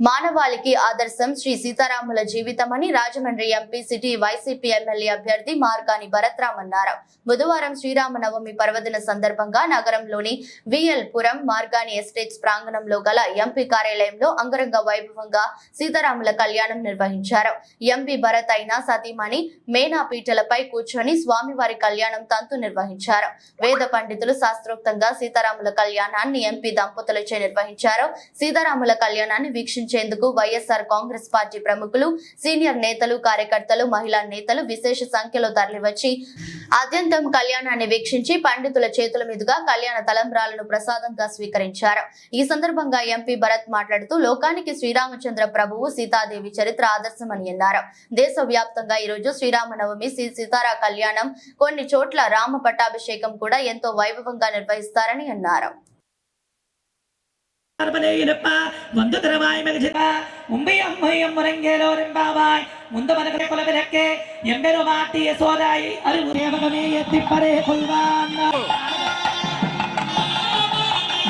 మానవాళికి ఆదర్శం శ్రీ సీతారాముల జీవితమని Rajahmundry MP city YCP MLA అభ్యర్థి మార్గాని భరత్రామ్ అన్నారు. బుధవారం శ్రీరామనవమి పర్వదిన సందర్భంగా నగరంలోని విఎల్ పురం మార్గాని ఎస్టేట్స్ ప్రాంగణంలో గల ఎంపీ కార్యాలయంలో అంగరంగ వైభవంగా సీతారాముల కళ్యాణం నిర్వహించారు. ఎంపీ భరత్ అయిన సతీమణి మేనా పీటలపై కూర్చొని స్వామివారి కళ్యాణం తంతు నిర్వహించారు. వేద పండితులు శాస్త్రోక్తంగా సీతారాముల కళ్యాణాన్ని ఎంపీ దంపతులచే నిర్వహించారు. సీతారాముల కళ్యాణాన్ని వీక్షించేందుకు వైఎస్ఆర్ కాంగ్రెస్ పార్టీ ప్రముఖులు, సీనియర్ నేతలు, కార్యకర్తలు, మహిళా నేతలు విశేష సంఖ్యలో తరలివచ్చి ఆద్యంతం కళ్యాణాన్ని వీక్షించి పండితుల చేతుల మీదుగా కళ్యాణ తలంబ్రాలను ప్రసాదంగా స్వీకరించారు. ఈ సందర్భంగా ఎంపీ భరత్ మాట్లాడుతూ లోకానికి శ్రీరామచంద్ర ప్రభువు సీతాదేవి చరిత్ర ఆదర్శమని అన్నారు. దేశవ్యాప్తంగా ఈ రోజు శ్రీరామనవమి, శ్రీ సీతారా కళ్యాణం, కొన్ని చోట్ల రామ పట్టాభిషేకం కూడా ఎంతో వైభవంగా నిర్వహిస్తారని అన్నారు. వందుతరవాయి మెగజిత ముంబై అమ్మయ్యం మురంగేలో రెంబావాయ్ ముందు మనకనే కొలబెలెక్కే ఎంబెరు మాటి యశోదాయి అరుగు దేవగమే ఎత్తిపరే కొల్వాన్న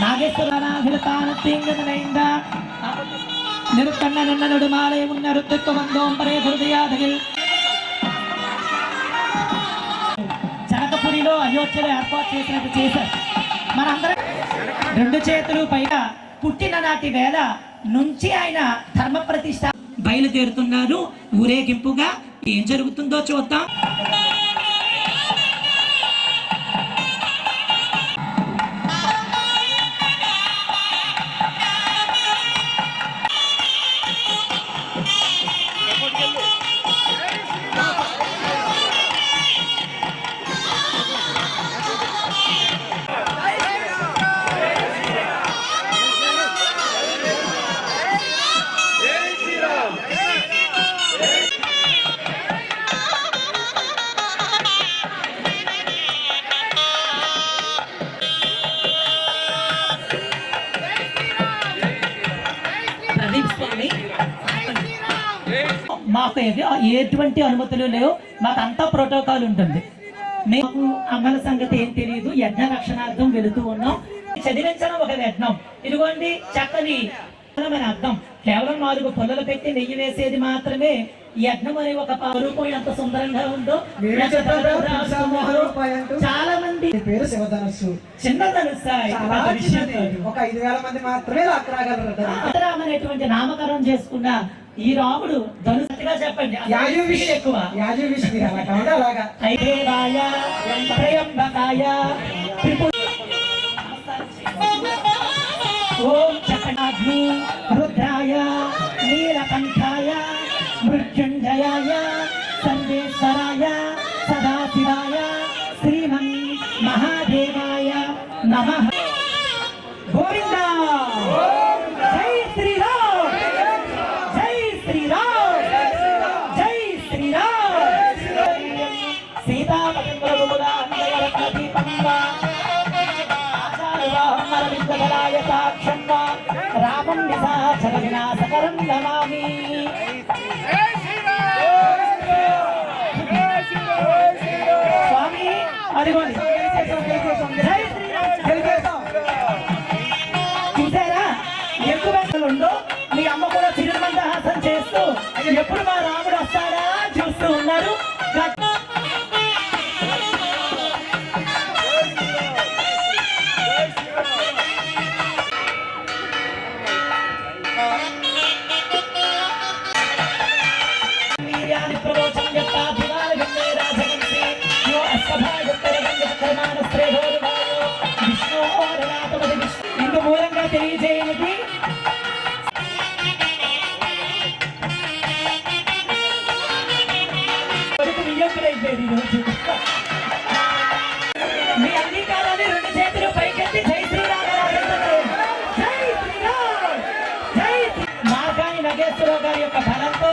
నాగేశ్వరనాథిలతాన తింగనైంద నిరుకన్న నన్ననుడు మాలే ఉన్న రుద్దుకు వందోం పరే హృదయాదగిల్ జనకపురిలో అయోధ్యలో ఏర్పాటు చేసినట్టు చేశారు. మనందరం రెండు చేతులు పైగా పుట్టిన నాటి వేళ నుంచి ఆయన ధర్మ ప్రతిష్ట బయలుదేరుతున్నారు. ఊరేగింపుగా ఏం జరుగుతుందో చూద్దాం. మాకు ఎటువంటి అనుమతులు లేవు, మాకు అంతా ప్రోటోకాల్ ఉంటుంది. మేము అమల సంగతి ఏం తెలియదు. యజ్ఞ రక్షణార్థం వెళుతూ ఉన్నాం. చదివించడం ఒక యజ్ఞం. ఇదిగోండి చక్కని అర్థం. కేవలం 4 పొల్లలు పెట్టి నెయ్యి వేసేది మాత్రమే యజ్ఞం అనే ఒక రూపం ఎంత సుందరంగా ఉందో. చాలా మంది పేరు శివధనుస్సు, చిన్న ధనుస్సు, ఒక 5,000 మంది మాత్రమే రామ అనేటువంటి నామకరణం చేసుకున్న ఈ రాముడు ధనుసుగా చెప్పండి. ఎక్కువ ఓం చక్రాగ్ని రుద్రాయ నీలకంఠాయ మృత్యుంజయాయ సర్వేశ్వరాయ సదాశివాయ శ్రీమన్ మహాదేవాయ నమః. గోవిందా జై శ్రీరామ్, జై శ్రీరామ్, జై శ్రీరామ్. రామం నిశాచర వినాశకరం నమామి. స్వామి అదిగోండి చూసారా ఎక్కువ ఉందో. మీ అమ్మ కూడా చిరుమందహాసం చేస్తూ ఎప్పుడు మా రాముడు వస్తాడా చూస్తూ ఉన్నారు. ఇందు మూలంగా తెలియజేయనిది వియ్యంకులైపోయింది. ఈరోజు మీ అంగీకారాన్ని 2 చేతులు పైకెత్తి జై శ్రీరామ్, జై శ్రీరామ్, జై మార్గాని నాగేశ్వరరావు గారి యొక్క బలంతో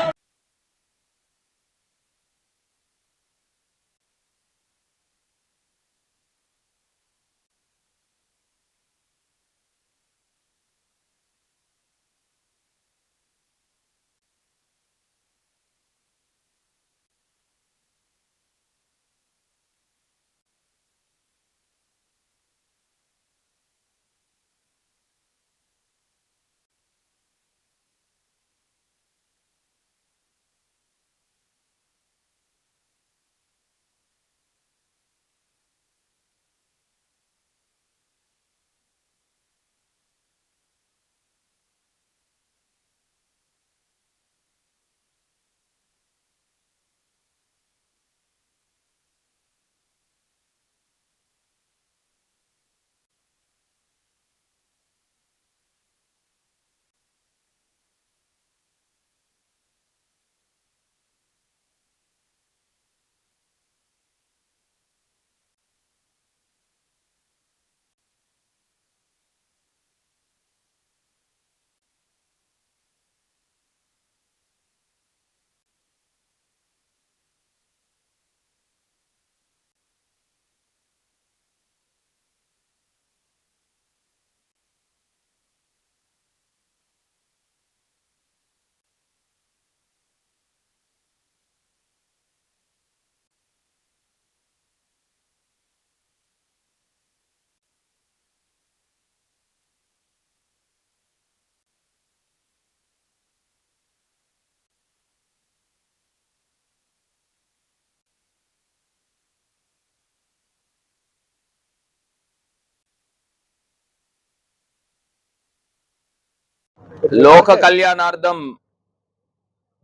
లోక కళ్యాణార్థం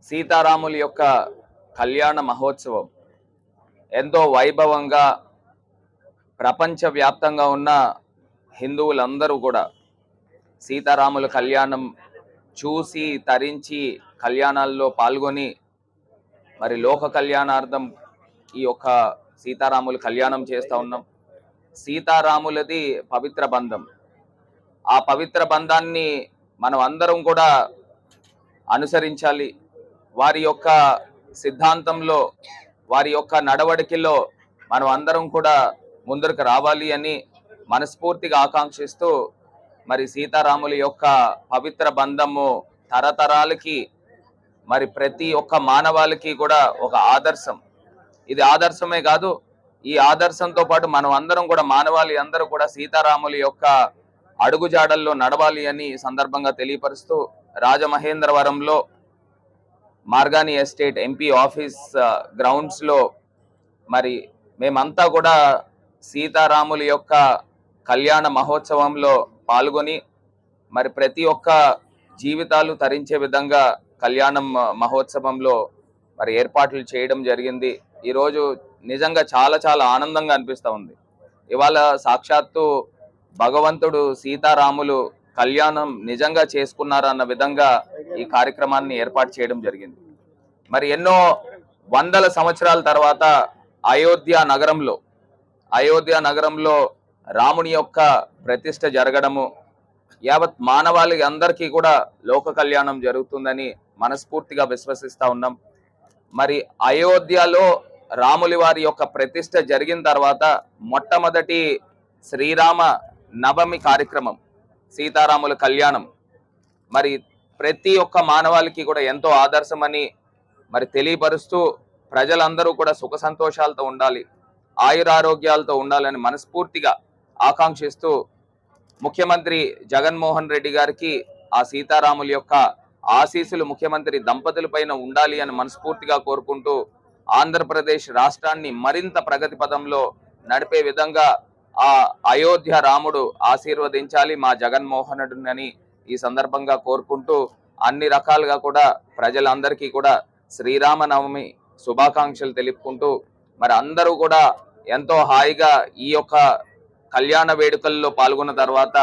సీతారాముల యొక్క కళ్యాణ మహోత్సవం ఎంతో వైభవంగా ప్రపంచవ్యాప్తంగా ఉన్న హిందువులందరూ కూడా సీతారాముల కళ్యాణం చూసి తరించి కళ్యాణాల్లో పాల్గొని మరి లోక కళ్యాణార్థం ఈ యొక్క సీతారాముల కళ్యాణం చేస్తూ ఉన్నాం. సీతారాములది పవిత్ర బంధం. ఆ పవిత్ర బంధాన్ని మనం అందరం కూడా అనుసరించాలి. వారి యొక్క సిద్ధాంతంలో వారి యొక్క నడవడికలో మనం అందరం కూడా ముందరకు రావాలి అని మనస్ఫూర్తిగా ఆకాంక్షిస్తూ మరి సీతారాముల యొక్క పవిత్ర బంధము తరతరాలకి మరి ప్రతి ఒక్క మానవాళికి కూడా ఒక ఆదర్శం. ఇది ఆదర్శమే కాదు, ఈ ఆదర్శంతో పాటు మనం అందరం కూడా మానవాళి అందరూ కూడా సీతారాముల యొక్క అడుగుజాడల్లో నడవాలి అని సందర్భంగా తెలియపరుస్తూ రాజమహేంద్రవరంలో Margani estate MP office grounds లో మరి మేమంతా కూడా సీతారాముల యొక్క కళ్యాణ మహోత్సవంలో పాల్గొని మరి ప్రతి ఒక్క జీవితాలు తరించే విధంగా కళ్యాణం మహోత్సవంలో మరి ఏర్పాట్లు చేయడం జరిగింది. ఈరోజు నిజంగా చాలా చాలా ఆనందంగా అనిపిస్తూ ఉంది. ఇవాళ సాక్షాత్తు భగవంతుడు సీతారాములు కళ్యాణం నిజంగా చేసుకున్నారన్న విధంగా ఈ కార్యక్రమాన్ని ఏర్పాటు చేయడం జరిగింది. మరి ఎన్నో వందల సంవత్సరాల తర్వాత అయోధ్య నగరంలో రాముని యొక్క ప్రతిష్ఠ జరగడము యావత్ మానవాళి అందరికీ కూడా లోక కళ్యాణం జరుగుతుందని మనస్ఫూర్తిగా విశ్వసిస్తా ఉన్నాం. మరి అయోధ్యలో రాములి వారి యొక్క ప్రతిష్ఠ జరిగిన తర్వాత మొట్టమొదటి శ్రీరామ నవమి కార్యక్రమం సీతారాముల కళ్యాణం మరి ప్రతి ఒక్క మానవాళికి కూడా ఎంతో ఆదర్శమని మరి తెలియపరుస్తూ ప్రజలందరూ కూడా సుఖ సంతోషాలతో ఉండాలి, ఆయురారోగ్యాలతో ఉండాలని మనస్ఫూర్తిగా ఆకాంక్షిస్తూ ముఖ్యమంత్రి జగన్మోహన్ రెడ్డి గారికి ఆ సీతారాముల యొక్క ఆశీస్సులు ముఖ్యమంత్రి దంపతుల పైన ఉండాలి అని మనస్ఫూర్తిగా కోరుకుంటూ ఆంధ్రప్రదేశ్ రాష్ట్రాన్ని మరింత ప్రగతి పదంలో నడిపే విధంగా ఆ అయోధ్య రాముడు ఆశీర్వదించాలి మా జగన్మోహనుడిని ఈ సందర్భంగా కోరుకుంటూ అన్ని రకాలుగా కూడా ప్రజలందరికీ కూడా శ్రీరామనవమి శుభాకాంక్షలు తెలుపుకుంటూ మరి అందరూ కూడా ఎంతో హాయిగా ఈ యొక్క కళ్యాణ వేడుకల్లో పాల్గొన్న తర్వాత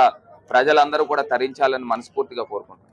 ప్రజలందరూ కూడా తరించాలని మనస్ఫూర్తిగా కోరుకుంటున్నారు.